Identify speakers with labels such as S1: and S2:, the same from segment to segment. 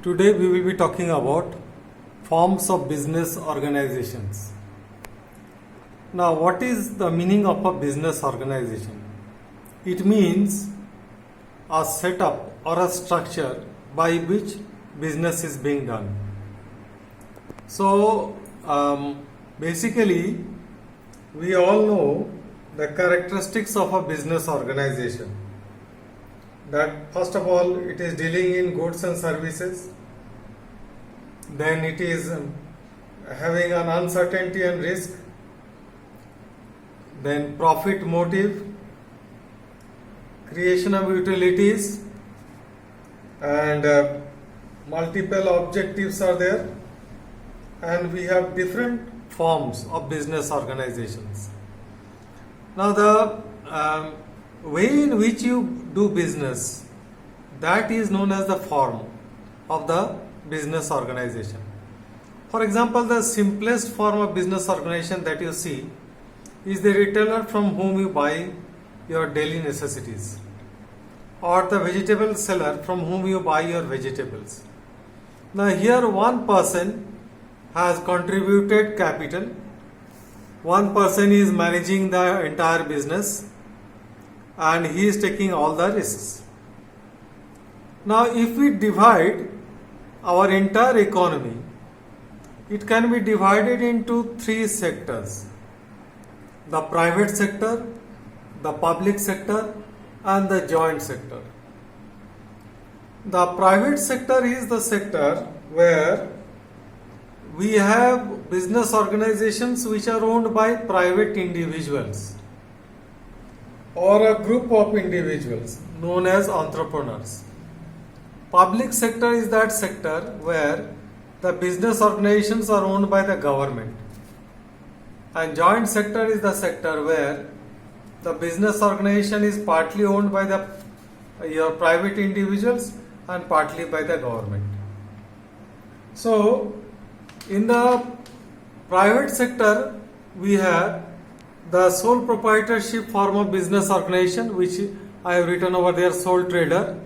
S1: Today we will be talking about forms of business organizations. Now, what is the meaning of a business organization? It means a setup or a structure by which business is being done. So, basically, we all know the characteristics of a business organization. That first of all, it is dealing in goods and services. Then it is having an uncertainty and risk. Then profit motive, creation of utilities, and multiple objectives are there. And we have different forms of business organizations. Now, the way in which you do business, that is known as the form of the business organization. For example, the simplest form of business organization that you see is the retailer from whom you buy your daily necessities, or the vegetable seller from whom you buy your vegetables. Now, here one person has contributed capital, one person is managing the entire business, and he is taking all the risks. Now, if we divide our entire economy, it can be divided into three sectors: the private sector, the public sector, and the joint sector. The private sector is the sector where we have business organizations which are owned by private individuals or a group of individuals known as entrepreneurs. Public sector is that sector where the business organizations are owned by the government. And joint sector is the sector where the business organization is partly owned by your private individuals and partly by the government. So, in the private sector, we have the sole proprietorship form of business organization, which I have written over there, sole trader.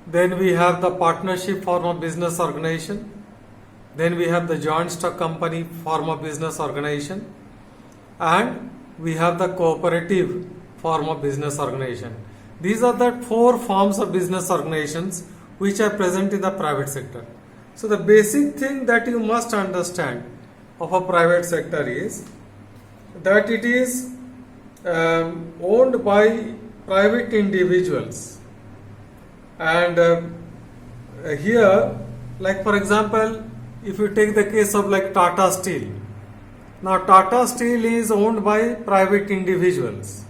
S1: Then we have the partnership form of business organization. Then we have the joint stock company form of business organization. And we have the cooperative form of business organization. These are the four forms of business organizations which are present in the private sector. So the basic thing that you must understand of a private sector is that it is owned by private individuals. And here, like for example, if you take the case of like Tata Steel. Now Tata Steel is owned by private individuals.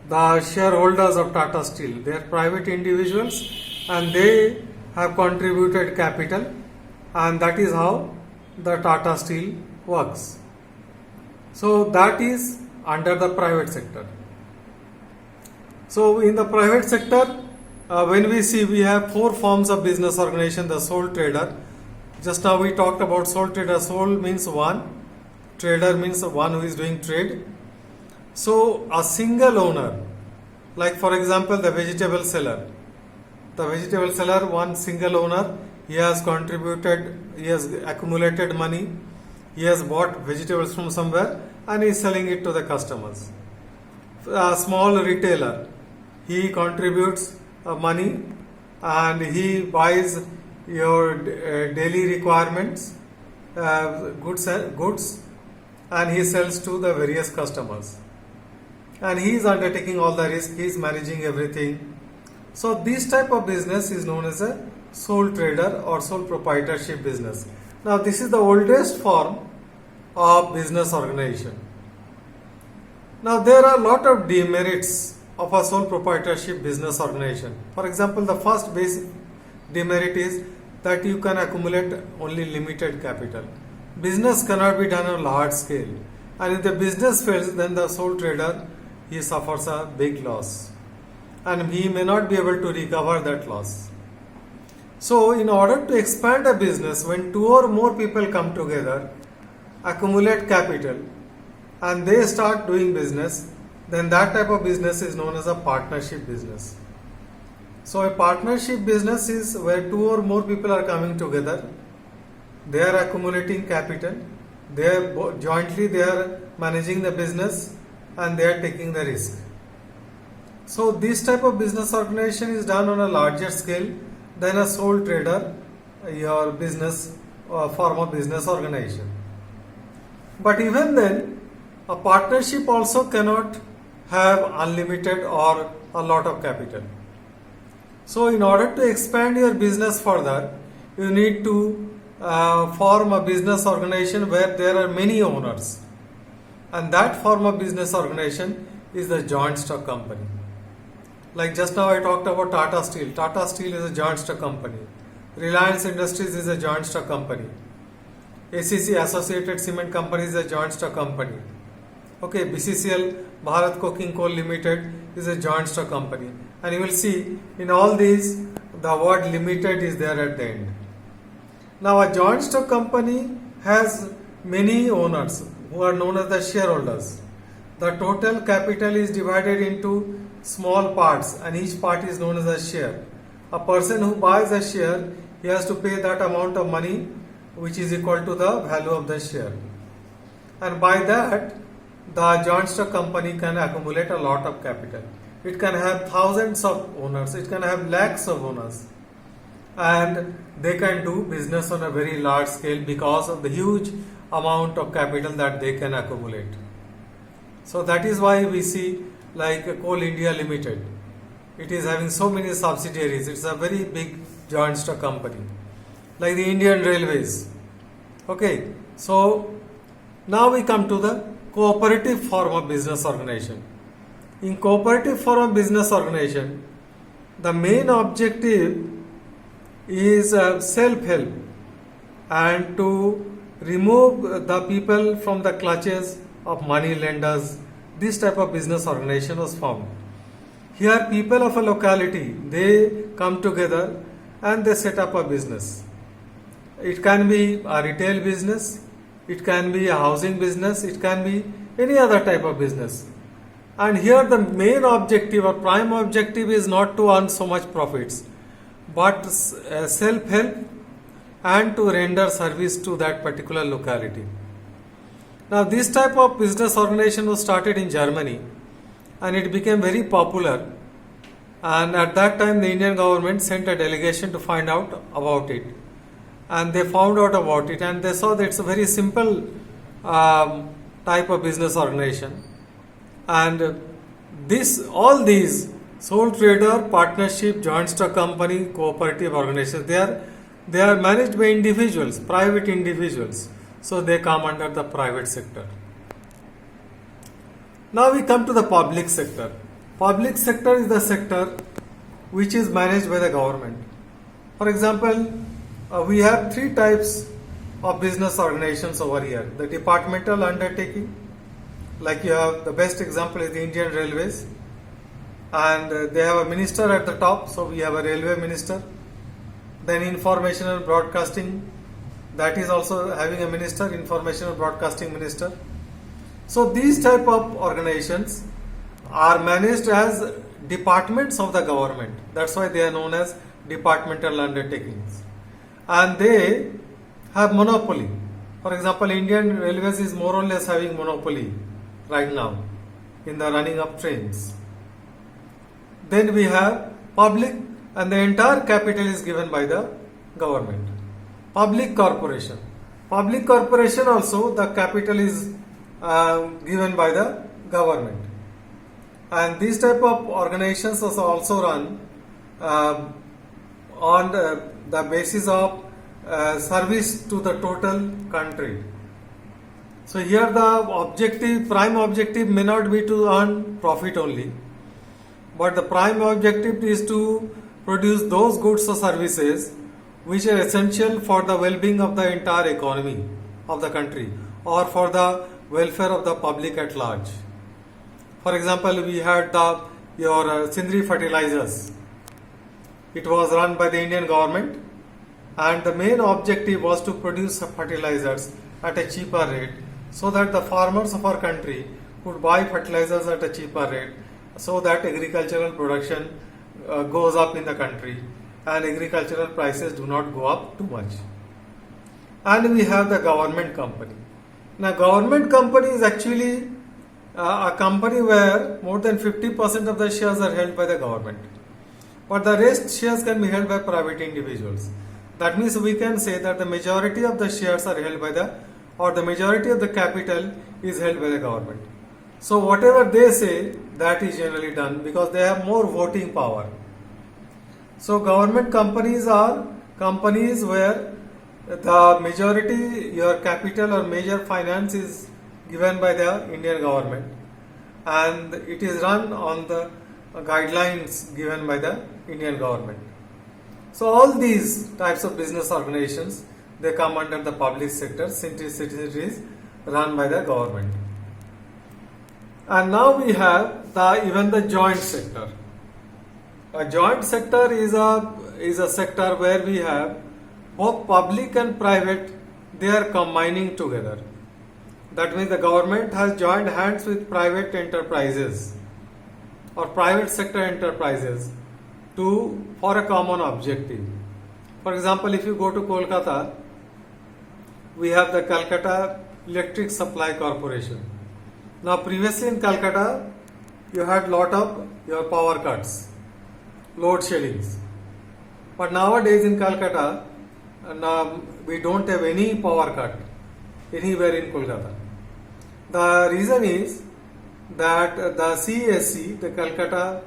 S1: The shareholders of Tata Steel, they are private individuals and they have contributed capital, and that is how the Tata Steel works. So that is under the private sector. So in the private sector, when we see, we have four forms of business organization. The sole trader, just now we talked about sole trader. Sole means one, trader means one who is doing trade. So a single owner, like for example the vegetable seller. The vegetable seller, one single owner, he has contributed, he has accumulated money, he has bought vegetables from somewhere and he is selling it to the customers. A small retailer, he contributes money and he buys your daily requirements, goods, and he sells to the various customers. And he is undertaking all the risk, he is managing everything. So this type of business is known as a sole trader or sole proprietorship business. Now this is the oldest form of business organization. Now there are a lot of demerits of a sole proprietorship business organization. For example, the first basic demerit is that you can accumulate only limited capital. Business cannot be done on a large scale. And if the business fails, then the sole trader, he suffers a big loss. And he may not be able to recover that loss. So in order to expand a business, when two or more people come together, accumulate capital, and they start doing business, then that type of business is known as a partnership business. So a partnership business is where two or more people are coming together. They are accumulating capital. Jointly they are managing the business and they are taking the risk. So this type of business organization is done on a larger scale than a sole trader, your business form of business organization. But even then, a partnership also cannot have unlimited or a lot of capital. So in order to expand your business further, you need to form a business organization where there are many owners. And that form of business organization is the joint stock company. Like just now I talked about Tata Steel. Tata Steel is a joint stock company. Reliance Industries is a joint stock company. ACC, Associated Cement Company, is a joint stock company. Okay, BCCL, Bharat Coking Coal Limited, is a joint stock company. And you will see in all these the word limited is there at the end. Now a joint stock company has many owners who are known as the shareholders. The total capital is divided into small parts and each part is known as a share. A person who buys a share, he has to pay that amount of money which is equal to the value of the share. And by that, the joint stock company can accumulate a lot of capital. It can have thousands of owners, it can have lakhs of owners, and they can do business on a very large scale because of the huge amount of capital that they can accumulate. So that is why we see like Coal India Limited. It is having so many subsidiaries. It's a very big joint stock company. Like the Indian Railways. Okay, so now we come to the cooperative form of business organization. In cooperative form of business organization, the main objective is self-help and to remove the people from the clutches of money lenders. This type of business organization was formed. Here people of a locality, they come together and they set up a business. It can be a retail business, it can be a housing business, it can be any other type of business. And here the main objective or prime objective is not to earn so much profits, but self-help and to render service to that particular locality. Now this type of business organization was started in Germany and it became very popular, and at that time the Indian government sent a delegation to find out about it, and they found out about it and they saw that it's a very simple type of business organization. And all these sole trader, partnership, joint stock company, cooperative organizations, they are managed by individuals, private individuals. So they come under the private sector. Now we come to the public sector. Public sector is the sector which is managed by the government. For example, we have three types of business organizations over here. The departmental undertaking, like you have the best example is the Indian Railways, and they have a minister at the top, so we have a railway minister. Then information and broadcasting, that is also having a minister, information and broadcasting minister. So these type of organizations are managed as departments of the government. That's why they are known as departmental undertakings. And they have monopoly. For example, Indian Railways is more or less having monopoly right now in the running of trains. Then we have public, and the entire capital is given by the government. Public corporation. Public corporation also, the capital is given by the government. And these type of organizations also run on the basis of service to the total country. So here the prime objective may not be to earn profit only, but the prime objective is to produce those goods or services which are essential for the well-being of the entire economy of the country or for the welfare of the public at large. For example, we had your Sindri fertilizers. It was run by the Indian government, and the main objective was to produce fertilizers at a cheaper rate so that the farmers of our country could buy fertilizers at a cheaper rate so that agricultural production goes up in the country and agricultural prices do not go up too much. And we have the government company. Now, government company is actually a company where more than 50% of the shares are held by the government, but the rest shares can be held by private individuals. That means we can say that the majority of the shares are held by the majority of the capital is held by the government. So whatever they say, that is generally done because they have more voting power. So government companies are companies where the majority, your capital or major finance is given by the Indian government, and it is run on the guidelines given by the Indian government. So all these types of business organizations, they come under the public sector since it is run by the government. And now we have even the joint sector. A joint sector is a sector where we have both public and private, they are combining together. That means the government has joined hands with private enterprises or private sector enterprises for a common objective. For example, if you go to Kolkata, we have the Calcutta Electric Supply Corporation. Now previously in Calcutta, you had lot of your power cuts, load sheddings. But nowadays in Calcutta, we don't have any power cut anywhere in Kolkata. The reason is that the CESC, the Calcutta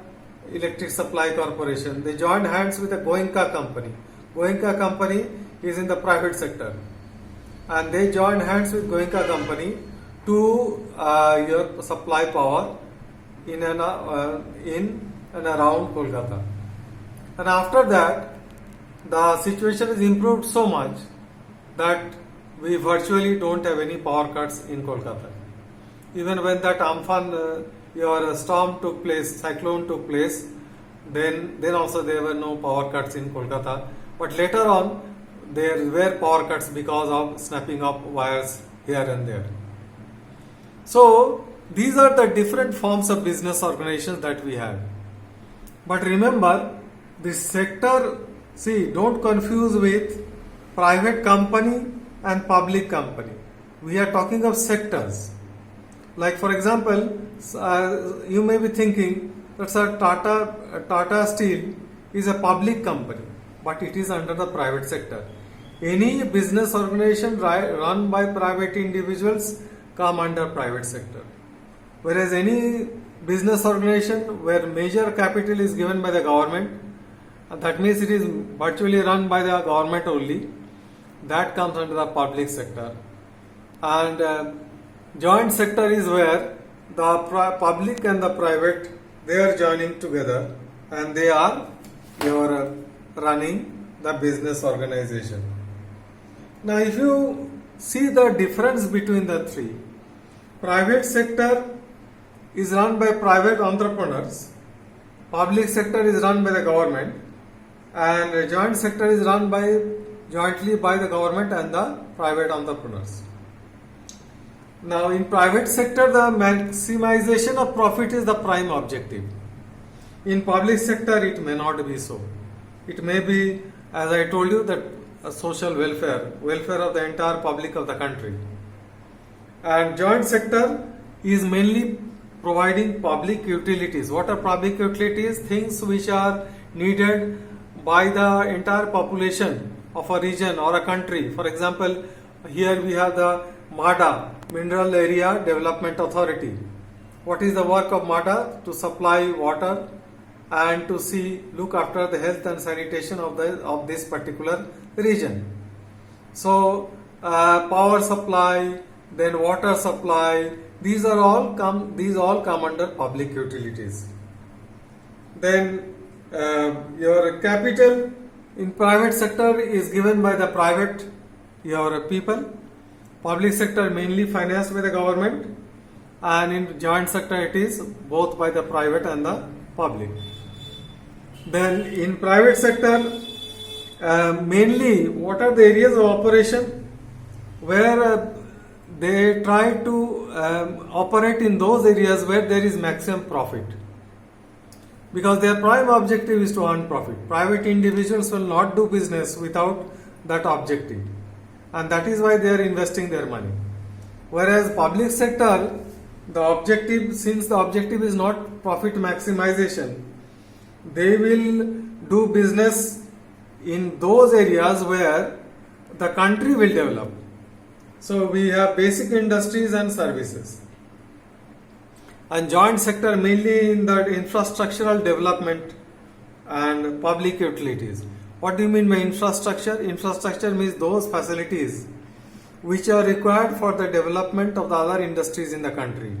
S1: Electric Supply Corporation, they joined hands with the Goenka company. Goenka company is in the private sector, and they joined hands with Goenka company to your supply power in and around Kolkata. And after that, the situation is improved so much that we virtually don't have any power cuts in Kolkata. Even when that Amphan, your storm took place, cyclone took place, then also there were no power cuts in Kolkata. But later on, there were power cuts because of snapping up wires here and there. So these are the different forms of business organizations that we have. But remember, this sector, don't confuse with private company and public company. We are talking of sectors. Like for example, you may be thinking that Tata Steel is a public company, but it is under the private sector. Any business organization run by private individuals come under private sector. Whereas any business organization where major capital is given by the government, that means it is virtually run by the government only, that comes under the public sector. And joint sector is where the public and the private, they are joining together and they are running the business organization. Now if you see the difference between the three, private sector is run by private entrepreneurs, public sector is run by the government, and joint sector is run jointly by the government and the private entrepreneurs. Now in private sector, the maximization of profit is the prime objective. In public sector, it may not be so. It may be, as I told you, that social welfare of the entire public of the country. And joint sector is mainly providing public utilities. What are public utilities? Things which are needed by the entire population of a region or a country. For example, here we have the MADA, Mineral Area Development Authority. What is the work of MADA? To supply water and to look after the health and sanitation of this particular region. So power supply, then water supply, these all come under public utilities. Then your capital in private sector is given by the private people. Public sector mainly financed by the government, and in joint sector it is both by the private and the public. Then in private sector, mainly what are the areas of operation where they try to operate in those areas where there is maximum profit. because their prime objective is to earn profit. Private individuals will not do business without that objective, and that is why they are investing their money. Whereas public sector, the objective, since the objective is not profit maximization, they will do business in those areas where the country will develop. So we have basic industries and services. And joint sector mainly in the infrastructural development and public utilities. What do you mean by infrastructure? Infrastructure means those facilities which are required for the development of the other industries in the country,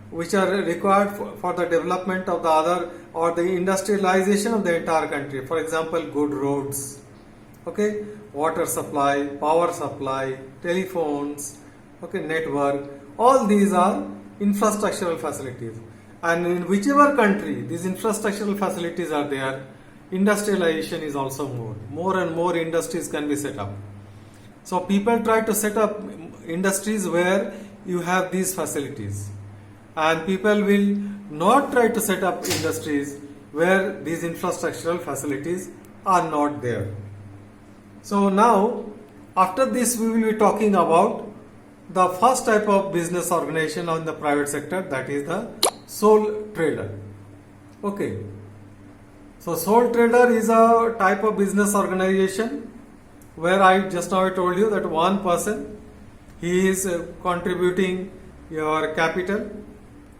S1: which are required for the development of the other or the industrialization of the entire country. For example, good roads, okay, water supply, power supply, telephones, okay, network. All these are infrastructural facilities, and in whichever country these infrastructural facilities are there, industrialization is also more and more industries can be set up. So people try to set up industries where you have these facilities, and people will not try to set up industries where these infrastructural facilities are not there. So now, after this, we will be talking about the first type of business organization on the private sector, that is the sole trader. Okay. So sole trader is a type of business organization where I told you that one person, he is contributing your capital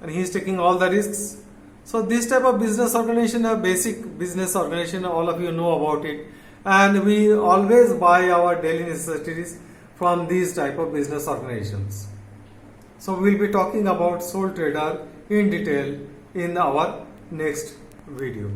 S1: and he is taking all the risks. So this type of business organization, a basic business organization, all of you know about it, and we always buy our daily necessities from these type of business organizations. So we will be talking about sole trader in detail in our next video.